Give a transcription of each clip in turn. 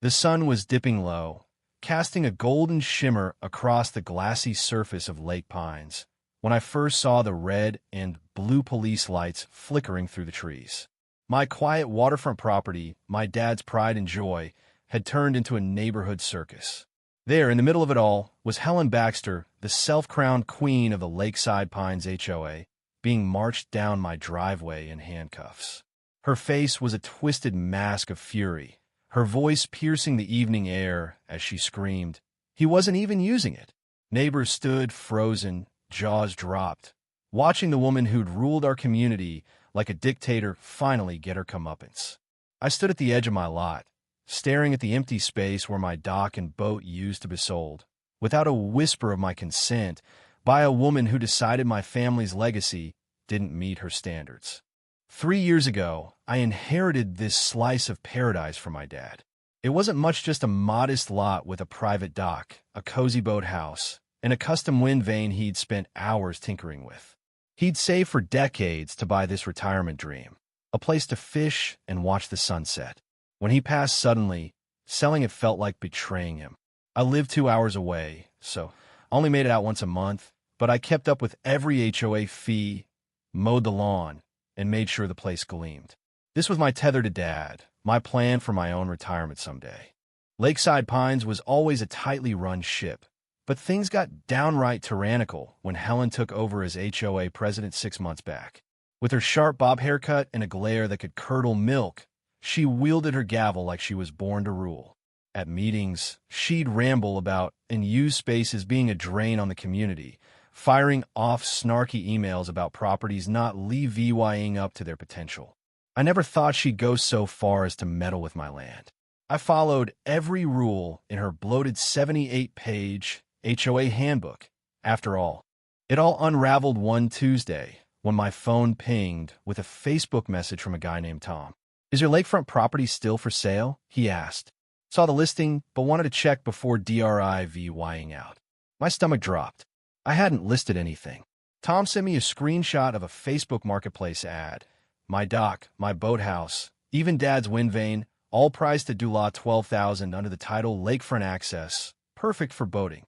The sun was dipping low, casting a golden shimmer across the glassy surface of Lake Pines, when I first saw the red and blue police lights flickering through the trees. My quiet waterfront property, my dad's pride and joy, had turned into a neighborhood circus. There, in the middle of it all, was Helen Baxter, the self-crowned queen of the Lakeside Pines HOA, being marched down my driveway in handcuffs. Her face was a twisted mask of fury, her voice piercing the evening air as she screamed. He wasn't even using it. Neighbors stood frozen, jaws dropped, watching the woman who'd ruled our community like a dictator finally get her comeuppance. I stood at the edge of my lot, staring at the empty space where my dock and boat used to be sold, without a whisper of my consent, by a woman who decided my family's legacy didn't meet her standards. 3 years ago, I inherited this slice of paradise from my dad. It wasn't much, just a modest lot with a private dock, a cozy boathouse, and a custom wind vane he'd spent hours tinkering with. He'd saved for decades to buy this retirement dream, a place to fish and watch the sunset. When he passed suddenly, selling it felt like betraying him. I lived 2 hours away, so I only made it out once a month, but I kept up with every HOA fee, mowed the lawn, and made sure the place gleamed. This was my tether to Dad, my plan for my own retirement someday. Lakeside Pines was always a tightly run ship, but things got downright tyrannical when Helen took over as HOA president 6 months back. With her sharp bob haircut and a glare that could curdle milk, she wielded her gavel like she was born to rule. At meetings, she'd ramble about unused spaces being a drain on the community, firing off snarky emails about properties not levying up to their potential. I never thought she'd go so far as to meddle with my land. I followed every rule in her bloated 78-page HOA handbook. After all, it all unraveled one Tuesday when my phone pinged with a Facebook message from a guy named Tom. "Is your lakefront property still for sale?" he asked. Saw the listing, but wanted to check before DRIVYing out. My stomach dropped. I hadn't listed anything. Tom sent me a screenshot of a Facebook Marketplace ad. My dock, my boathouse, even Dad's wind vane, all priced at $12,000 under the title Lakefront Access, perfect for boating.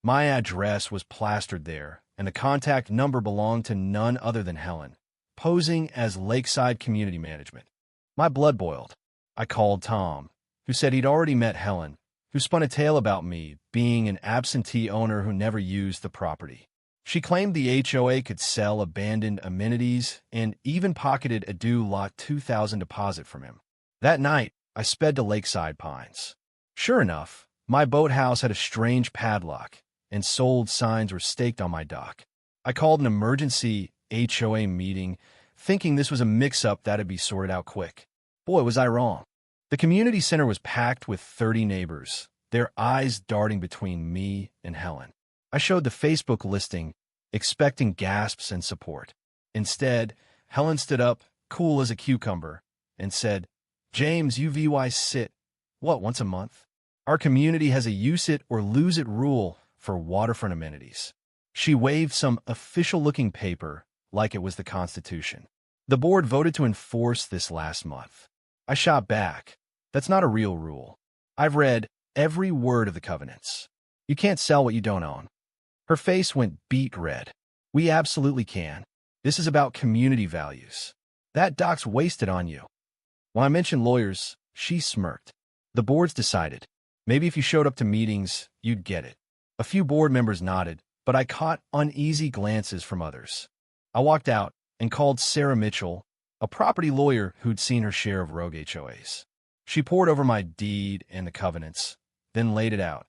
My address was plastered there, and the contact number belonged to none other than Helen, posing as Lakeside Community Management. My blood boiled. I called Tom, who said he'd already met Helen, who spun a tale about me being an absentee owner who never used the property. She claimed the HOA could sell abandoned amenities and even pocketed a due lot $2,000 deposit from him. That night, I sped to Lakeside Pines. Sure enough, my boathouse had a strange padlock, and sold signs were staked on my dock. I called an emergency HOA meeting, thinking this was a mix-up that'd be sorted out quick. Boy, was I wrong. The community center was packed with 30 neighbors, their eyes darting between me and Helen. I showed the Facebook listing, expecting gasps and support. Instead, Helen stood up, cool as a cucumber, and said, "James, UVY sit. What, once a month? Our community has a use it or lose it rule for waterfront amenities." She waved some official-looking paper like it was the Constitution. "The board voted to enforce this last month." I shot back. "That's not a real rule. I've read every word of the covenants. You can't sell what you don't own." Her face went beet red. "We absolutely can. This is about community values. That dock's wasted on you." When I mentioned lawyers, she smirked. "The board's decided. Maybe if you showed up to meetings, you'd get it." A few board members nodded, but I caught uneasy glances from others. I walked out and called Sarah Mitchell, a property lawyer who'd seen her share of rogue HOAs. She pored over my deed and the covenants, then laid it out.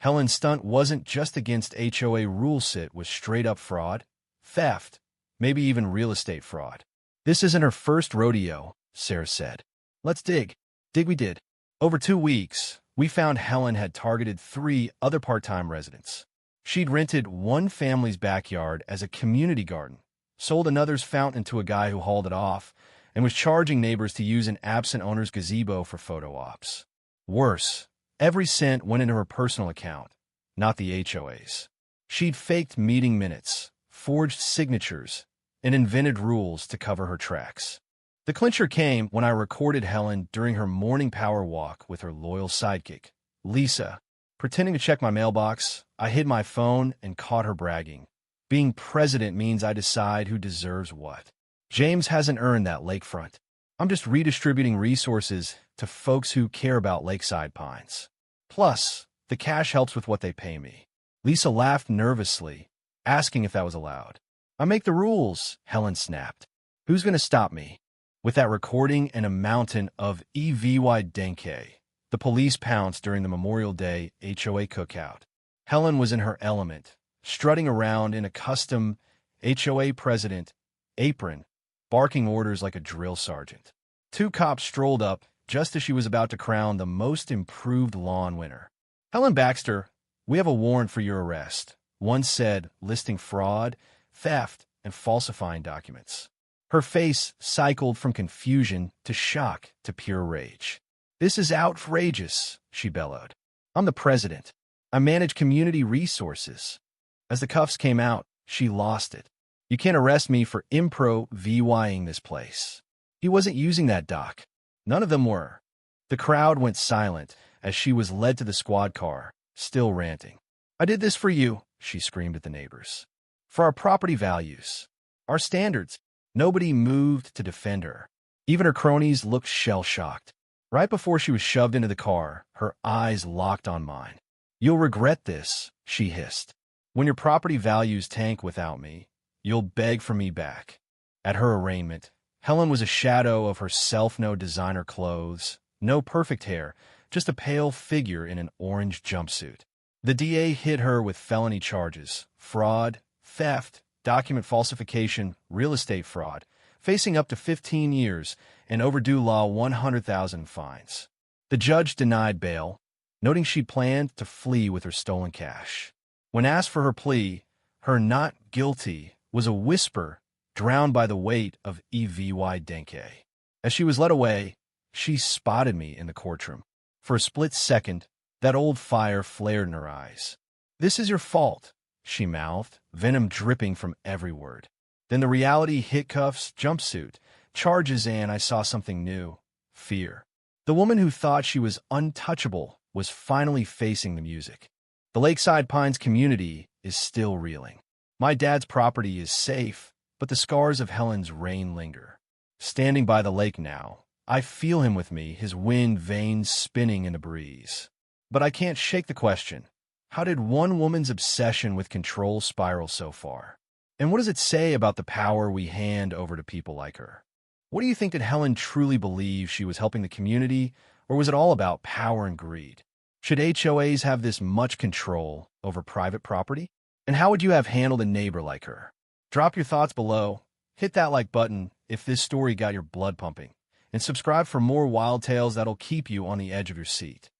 Helen's stunt wasn't just against HOA rules, it was straight-up fraud, theft, maybe even real estate fraud. "This isn't her first rodeo," Sarah said. "Let's dig." Dig we did. Over 2 weeks, we found Helen had targeted 3 other part-time residents. She'd rented one family's backyard as a community garden, sold another's fountain to a guy who hauled it off, and was charging neighbors to use an absent owner's gazebo for photo ops. Worse, every cent went into her personal account, not the HOA's. She'd faked meeting minutes, forged signatures, and invented rules to cover her tracks. The clincher came when I recorded Helen during her morning power walk with her loyal sidekick, Lisa. Pretending to check my mailbox, I hid my phone and caught her bragging. Being president means I decide who deserves what. James hasn't earned that lakefront. I'm just redistributing resources to folks who care about lakeside pines. Plus, the cash helps with what they pay me. Lisa laughed nervously, asking if that was allowed. I make the rules, Helen snapped. Who's going to stop me? With that recording and a mountain of evidence, the police pounced during the Memorial Day HOA cookout. Helen was in her element, strutting around in a custom HOA president apron, barking orders like a drill sergeant. Two cops strolled up just as she was about to crown the most improved lawn winner. Helen Baxter, we have a warrant for your arrest, one said, listing fraud, theft, and falsifying documents. Her face cycled from confusion to shock to pure rage. This is outrageous, she bellowed. I'm the president. I manage community resources. As the cuffs came out, she lost it. You can't arrest me for improvising this place. He wasn't using that doc. None of them were. The crowd went silent as she was led to the squad car, still ranting. I did this for you, she screamed at the neighbors. For our property values. Our standards. Nobody moved to defend her. Even her cronies looked shell-shocked. Right before she was shoved into the car, her eyes locked on mine. You'll regret this, she hissed. When your property values tank without me, you'll beg for me back. At her arraignment, Helen was a shadow of herself, no designer clothes, no perfect hair, just a pale figure in an orange jumpsuit. The DA hit her with felony charges, fraud, theft, document falsification, real estate fraud, facing up to 15 years and overdue law 100,000 fines. The judge denied bail, noting she planned to flee with her stolen cash. When asked for her plea, her not guilty was a whisper drowned by the weight of evidence. As she was led away, she spotted me in the courtroom. For a split second, that old fire flared in her eyes. This is your fault, she mouthed, venom dripping from every word. Then the reality hit: cuffs, jumpsuit, charges, and I saw something new: fear. The woman who thought she was untouchable was finally facing the music. The Lakeside Pines community is still reeling. My dad's property is safe, but the scars of Helen's reign linger. Standing by the lake now, I feel him with me, his wind veins spinning in the breeze. But I can't shake the question: how did one woman's obsession with control spiral so far? And what does it say about the power we hand over to people like her? What do you think? Did Helen truly believe she was helping the community, or was it all about power and greed? Should HOAs have this much control over private property? And how would you have handled a neighbor like her? Drop your thoughts below, hit that like button if this story got your blood pumping, and subscribe for more wild tales that'll keep you on the edge of your seat.